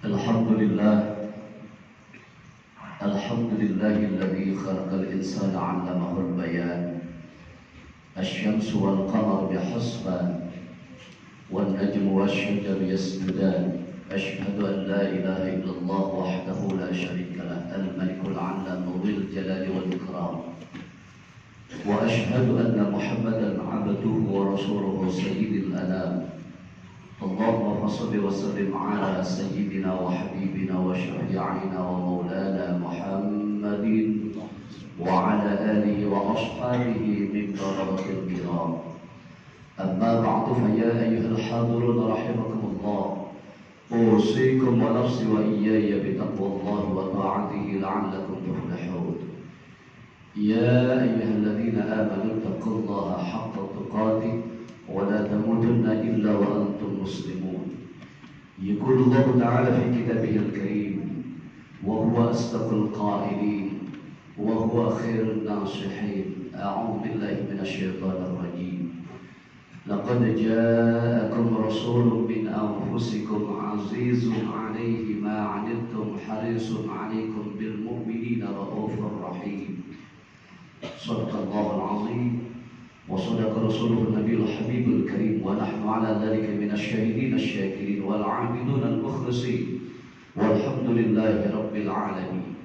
Alhamdulillah, alhamdulillahilladzi khalaqal insana 'allamahul bayan. Asy-syamsu wal qamaru bihusban wan najmu wasy-syajaru yasjudan. Asyhadu an la ilaha illallah wahdahu la syarika lah, al-malikul 'allam dzul jalali wal ikram. Wa asyhadu anna Muhammadan 'abduhu wa rasuluhu sayyidil anam. Allahumma salli wa sallim ala sayyidina wa habibina wa syafi'ina wa maulana Muhammadin wa ala alihi wa ashabihi min darajatil kiram. Amma ba'du, fa ya ayyuhal hadirun rahimakumullah, usikum wa nafsi wa iyaya bi taqwallahi wa ta'atihi la'allakum tuflihun. Ya ayyuhalladzina amanu taqullaha haqqa tuqatih ولا تموتن إلا وأنتم مسلمون. يقول الله تعالى في كتابه الكريم: وهو أصدق القائلين وهو خير الناصحين. أعوذ بالله من الشيطان الرجيم. لقد جاءكم رسول من أنفسكم عزيز عليه ما عنتم حريص عليكم بالمؤمنين رؤوف رحيم. صدق الله العظيم وصدق رسوله النبي الحبيب الكريم، ونحن على ذلك من الشاهدين الشاكرين والعابدون المخلصين، والحمد لله رب العالمين.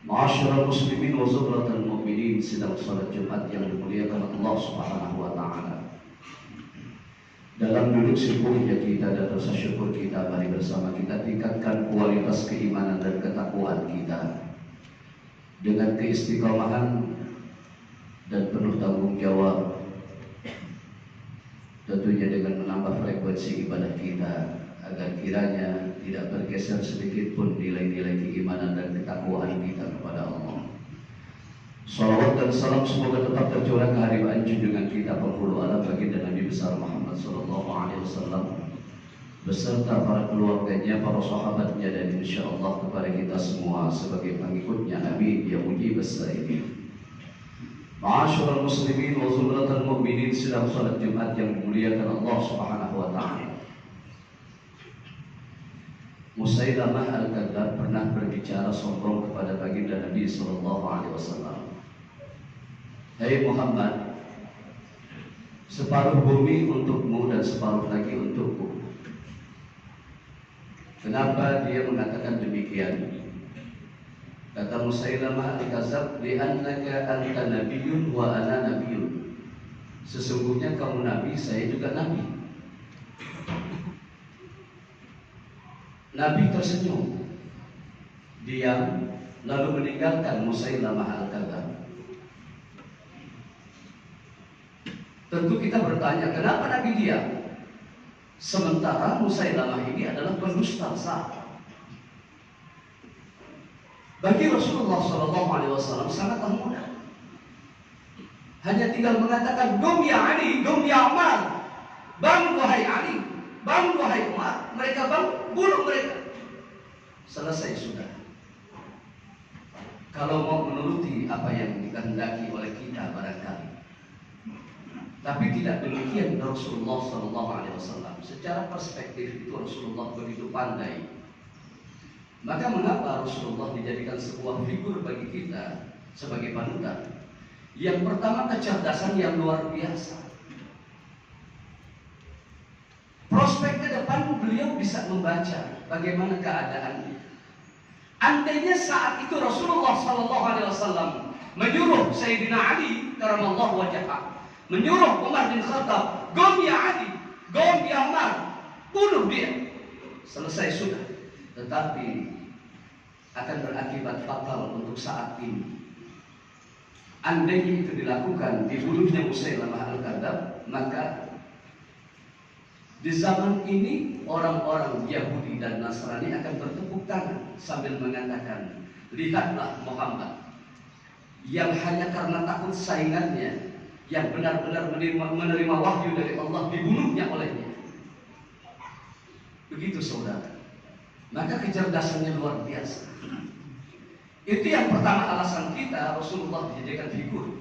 Ma'asyiral muslimin wa zumratal mu'minin, sidang salat Jumat yang dimuliakan Allah Subhanahu wa taala. Dalam duduk sibuknya kita dan rasa syukur kita, mari bersama kita tingkatkan kualitas keimanan dan ketakwaan kita dengan keistiqomahan dan penuh tanggung jawab, tentunya dengan menambah frekuensi ibadah kita agar kiranya tidak bergeser sedikit pun nilai-nilai keimanan dan ketakwaan kita kepada Allah. Salawat dan salam semoga tetap tercurah ke hadirat junjungan kita penghulu alam baginda Nabi besar Muhammad sallallahu alaihi wasallam beserta para keluarganya, para sahabatnya, dan insyaallah kepada kita semua sebagai pengikutnya. Amin ya mujib as-sa'ilin. Ma'asyiral muslimin wa zumratal mu'minin, sedang salat Jumat yang dimuliakan Allah Subhanahu wa taala. Musailamah al-Kadzdzab pernah berbicara sombong kepada baginda Nabi sallallahu alaihi wasallam. Hai Muhammad, separuh bumi untukmu dan separuh lagi untukku. Kenapa dia mengatakan demikian? Kata Musailamah al-Kadzdzab, li'annaka anta nabiyyun wa ana nabiyyun. Sesungguhnya kamu nabi, saya juga nabi. Nabi tersenyum, diam, lalu meninggalkan Musailamah al-Kadzdzab. Tentu kita bertanya, kenapa Nabi diam? Sementara Musailamah ini adalah pendusta besar. Bagi Rasulullah SAW sangatlah mudah. Hanya tinggal mengatakan, "Gum ya Ali, gum ya Umar." Bangun wahai Ali, bangun wahai Umar. Mereka bangun, bunuh mereka. Selesai sudah. Kalau mau menuruti apa yang dikehendaki oleh kita barangkali. Tapi tidak demikian Rasulullah SAW. Secara perspektif itu Rasulullah begitu pandai. Maka mengapa Rasulullah dijadikan sebuah figur bagi kita sebagai panutan? Yang pertama, kecerdasan yang luar biasa. Prospek ke depan beliau bisa membaca bagaimana keadaannya. Andainya saat itu Rasulullah SAW menyuruh Sayyidina Ali karamallahu wajhah, menyuruh Umar bin Khattab, "Gum ya Ali, gum ya Umar, bunuh dia." Selesai sudah. Tetapi akan berakibat fatal untuk saat ini. Andainya itu dilakukan, dibunuhnya Musailamah al-Kadzdzab, maka di zaman ini orang-orang Yahudi dan Nasrani akan bertepuk tangan sambil mengatakan, "Lihatlah Muhammad yang hanya karena takut saingannya yang benar-benar menerima wahyu dari Allah dibunuhnya olehnya." Begitu saudara. Maka kecerdasannya luar biasa. Itu yang pertama alasan kita Rasulullah dijadikan figur.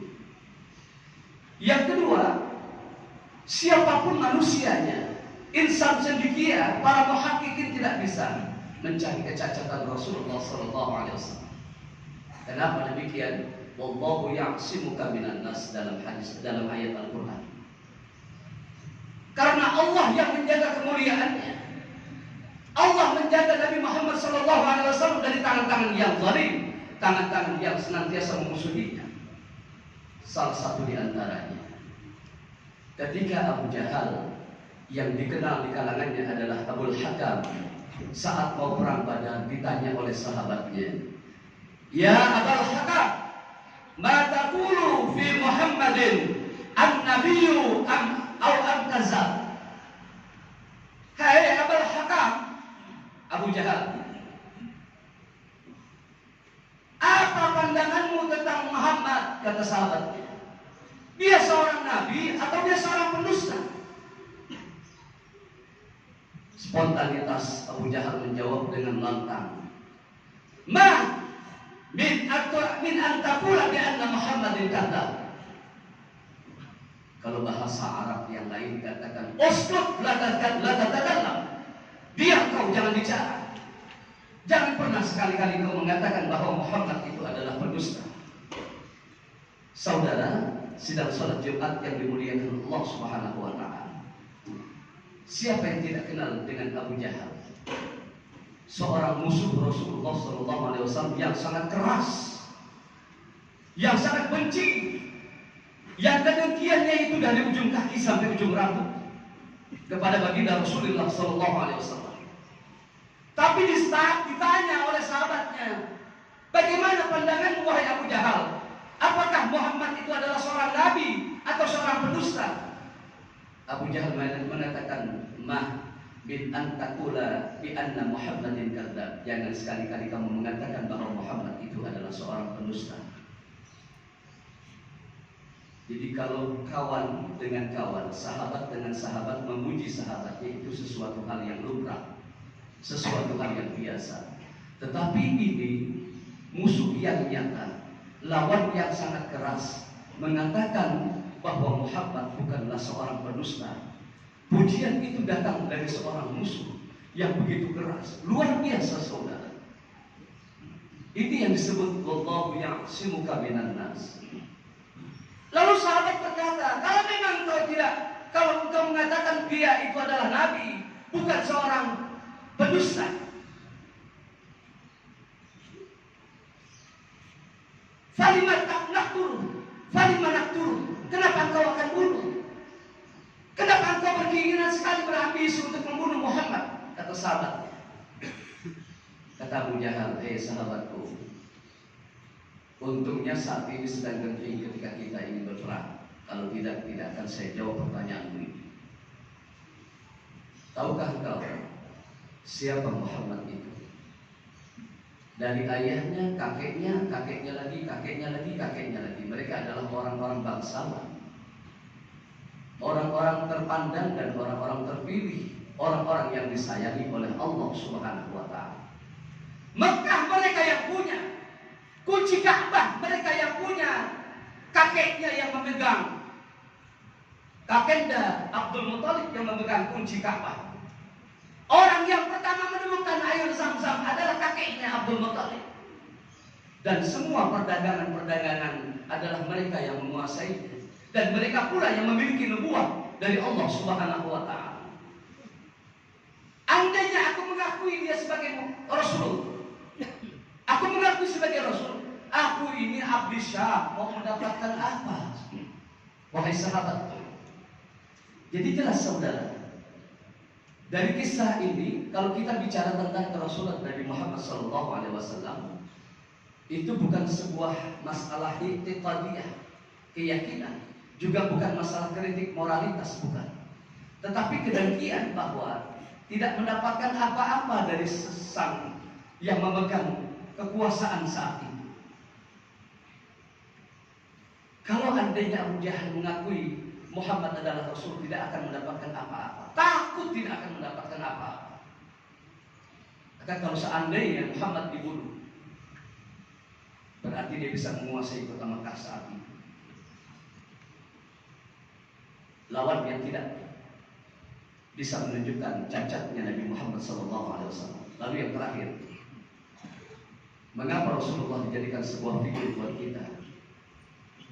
Yang kedua, siapapun manusianya insan cendekia, para muhakkikin tidak bisa mencari kecacatan Rasulullah SAW. Kenapa demikian? Wallahu ya'simuka minan nas dalam ayat Al-Quran. Karena Allah yang menjaga kemuliaannya. Allah menjaga Nabi Muhammad SAW dari tangan-tangan yang zalim, tangan-tangan yang senantiasa memusuhinya. Salah satu di antaranya, ketika Abu Jahal yang dikenal di kalangannya adalah Abul Hakam, saat mau perang Badar ditanya oleh sahabatnya, "Ya Abul Hakam, ma taqulu fi Muhammadin an-nabiyyu am kadzab?" Hai Abul Hakam, Abu Jahal, apa pandanganmu tentang Muhammad? Kata sahabatnya, dia seorang nabi atau dia seorang pendusta? Spontanitas Abu Jahal menjawab dengan lantang, "Ma min an taqula bi anna Muhammadin kadzab." Kalau bahasa Arab yang lain dikatakan, "Uskut la tatakallam." Diam kau, jangan bicara. Jangan pernah sekali-kali kau mengatakan bahwa Muhammad itu adalah pendusta. Saudara, sidang salat Jumat yang dimuliakan Allah Subhanahu wa taala. Siapa yang tidak kenal dengan Abu Jahal? Seorang musuh Rasulullah SAW yang sangat keras, yang sangat benci, yang kedengkiannya itu dari ujung kaki sampai ujung rambut kepada baginda Rasulullah SAW. Tapi di saat ditanya oleh sahabatnya, "Bagaimana pandanganmu wahai Abu Jahal? Apakah Muhammad itu adalah seorang nabi atau seorang pendusta?" Abu Jahal mengatakan, "Mah bin an taqula bi anna Muhammadin kadzab." Jangan sekali-kali kamu mengatakan bahwa Muhammad itu adalah seorang pendusta. Jadi kalau kawan dengan kawan, sahabat dengan sahabat memuji sahabatnya itu sesuatu hal yang lumrah, sesuatu hal yang biasa. Tetapi ini musuh yang nyata, lawan yang sangat keras, mengatakan bahwa Muhammad bukanlah seorang pendusta. Pujian itu datang dari seorang musuh yang begitu keras, luar biasa saudara. Ini yang disebut wallahu ya'simuka minan nas. Lalu sahabat berkata, kalau engkau mengatakan dia itu adalah nabi, bukan seorang pendusta, Falimat naqtulu. Kenapa engkau akan bunuh? Kenapa engkau berkeinginan sekali berambisi untuk membunuh Muhammad? Kata sahabatnya. Kata Abu Jahal, sahabatku, untungnya saat ini sedang genting ketika kita ini berperang. Kalau tidak akan saya jawab pertanyaanmu ini. Tahukah engkau siapa Muhammad itu? Dari ayahnya, kakeknya lagi. Mereka adalah orang-orang bangsawan, orang-orang terpandang dan orang-orang terpilih, orang-orang yang disayangi oleh Allah Subhanahu wa taala. Mekah mereka yang punya, kunci Ka'bah mereka yang punya, kakeknya yang memegang, kakenda Abdul Muthalib yang memegang kunci Ka'bah. Orang yang pertama menemukan air Zam-Zam adalah kakeknya Abdul Muthalib. Dan semua perdagangan adalah mereka yang menguasai. Dan mereka pula yang memiliki nubuah dari Allah Subhanahu wa taala. Andainya aku mengakui dia sebagai Rasul, aku mengakui sebagai Rasul, aku ini abdi Syam, mau mendapatkan apa? Wahai sahabat. Jadi jelas saudara, dari kisah ini, kalau kita bicara tentang kerasulan Nabi Muhammad SAW, itu bukan sebuah masalah i'tiqadiyah, keyakinan, juga bukan masalah kritik moralitas, bukan. Tetapi kedengkian bahwa tidak mendapatkan apa-apa dari sang yang memegang kekuasaan saat itu. Kalau andainya Abu Jahal mengakui Muhammad adalah Rasul, tidak akan mendapatkan apa-apa, takut tidak akan mendapatkan apa-apa. Maka kalau seandainya Muhammad dibunuh, berarti dia bisa menguasai kota Makkah saat itu. Lawan yang tidak. bisa menunjukkan cacatnya Nabi Muhammad SAW. Lalu yang terakhir, mengapa Rasulullah dijadikan sebuah figur buat kita?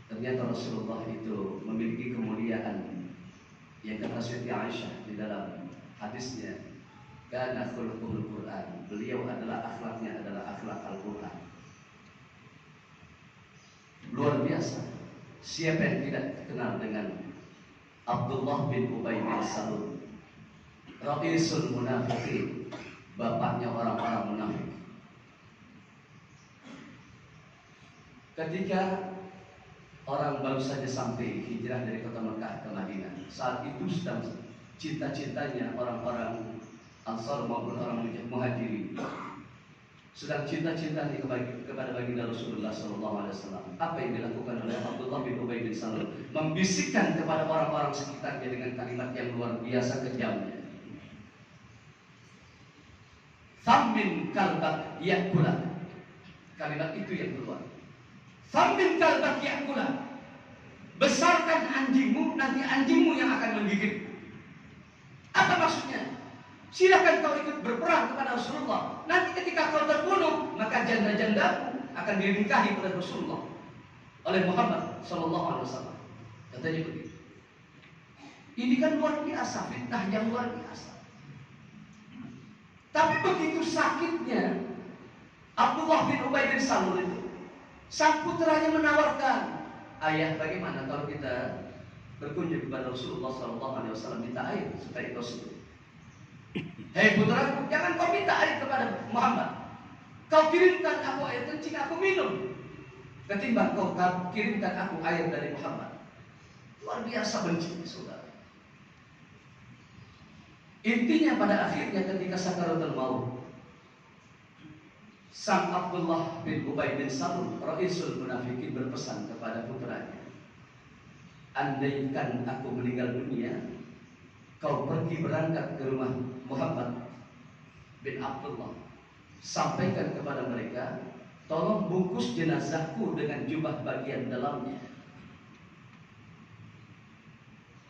Ternyata Rasulullah itu memiliki kemuliaan yang kata Siti Aisyah di dalam hadisnya, kana khuluquhul Quran. Beliau adalah akhlaknya adalah akhlak Al-Quran. Luar biasa. Siapa yang tidak kenal dengan Abdullah bin Ubay bin Salul, Ra'isul Munafiqin, bapaknya orang-orang munafik. Ketika orang baru saja sampai hijrah dari kota Mekah ke Madinah, saat itu sedang cinta-cintanya orang-orang Ansar maupun orang Muhajirin, sedang cinta-cintanya kepada baginda Rasulullah SAW. Apa yang dilakukan oleh Abdullah bin Ubay bin Salul? Membisikkan kepada orang-orang sekitarnya dengan kalimat yang luar biasa kejamnya. Thammin kalbak yakulak. Kalimat itu yang keluar. Thammin kalbak yakulak. Besarkan anjingmu, nanti anjingmu yang akan menggigit. Apa maksudnya? Silakan kau ikut berperang kepada Rasulullah. Nanti ketika kau terbunuh, maka janda-jandamu akan dinikahi oleh Rasulullah, oleh Muhammad SAW. Katanya begitu. Ini kan luar biasa, fitnah yang luar biasa. Tapi begitu sakitnya Abdullah bin Ubay bin Salul itu, sang putranya menawarkan, ayah, bagaimana kalau kita berkunjung kepada Rasulullah SAW, minta air supaya kau sembuh. Hei putraku, jangan kau minta air kepada Muhammad. Kau kirimkan aku air kencing, aku minum, ketimbang kau kirimkan aku air dari Muhammad. Luar biasa benci, saudara. Intinya pada akhirnya ketika sakaratul maut, sang Abdullah bin Ubay bin Salul, Ra'isul Munafiqin, berpesan kepada putranya, andaikan aku meninggal dunia, kau pergi berangkat ke rumah Muhammad bin Abdullah, sampaikan kepada mereka, tolong bungkus jenazahku dengan jubah bagian dalamnya.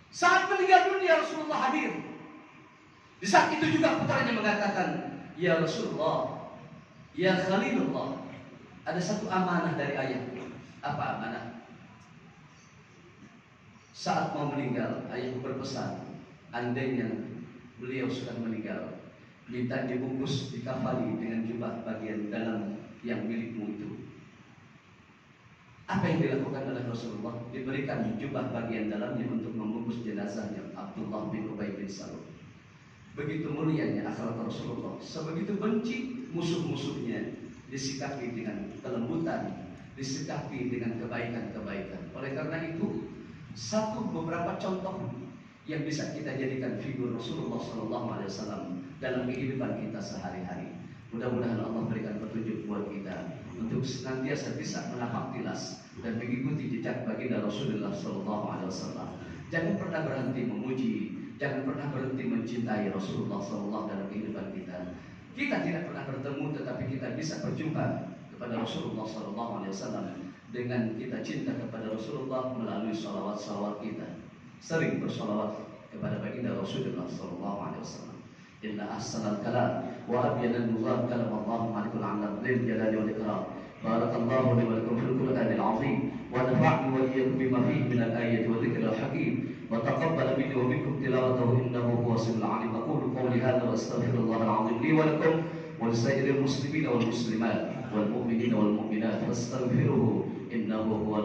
Saat meninggal dunia Rasulullah hadir. Di saat itu juga putranya mengatakan, ya Rasulullah, ya Khalilullah, ada satu amanah dari ayahku. Apa amanah? Saat mau meninggal, ayahku berpesan, andainya beliau sudah meninggal, minta dibungkus, dikafani dengan jubah bagian dalam yang milikmu itu. Apa yang dilakukan oleh Rasulullah? Diberikan jubah bagian dalamnya untuk membungkus jenazahnya Abdullah bin Ubay bin Salul. Begitu mulianya akhlak Rasulullah, sebegitu benci musuh-musuhnya, disikapi dengan kelembutan, disikapi dengan kebaikan-kebaikan. Oleh karena itu, beberapa contoh yang bisa kita jadikan figur Rasulullah SAW dalam kehidupan kita sehari-hari. Mudah-mudahan Allah berikan petunjuk buat kita untuk senantiasa bisa menapak tilas dan mengikuti jejak baginda Rasulullah SAW. Jangan pernah berhenti memuji, jangan pernah berhenti mencintai Rasulullah SAW dalam kehidupan kita. Kita tidak pernah bertemu, tetapi kita bisa berjumpa kepada Rasulullah SAW dengan kita cinta kepada Rasulullah melalui salawat-salawat kita. Sering bersalawat kepada baginda Rasulullah SAW. Inna ahsanal kalam wa abyanal muzam kalam Allah malikul alam lil jalali wal ikram. Barakallahu li wa lakum fil Qur'anil azim wa nafa'ni wa iyyakum bima fihi min al-ayati wa dhikril hakim wa taqabbal minni wa minkum tilawatahu innahu huwas samiul alim. Aqulu qawli hadha wa astaghfirullah al-azim li wa lakum wa lisairil muslimin wal muslimat wal mu'minina wal mu'minat fastaghfiruhu innahu huwa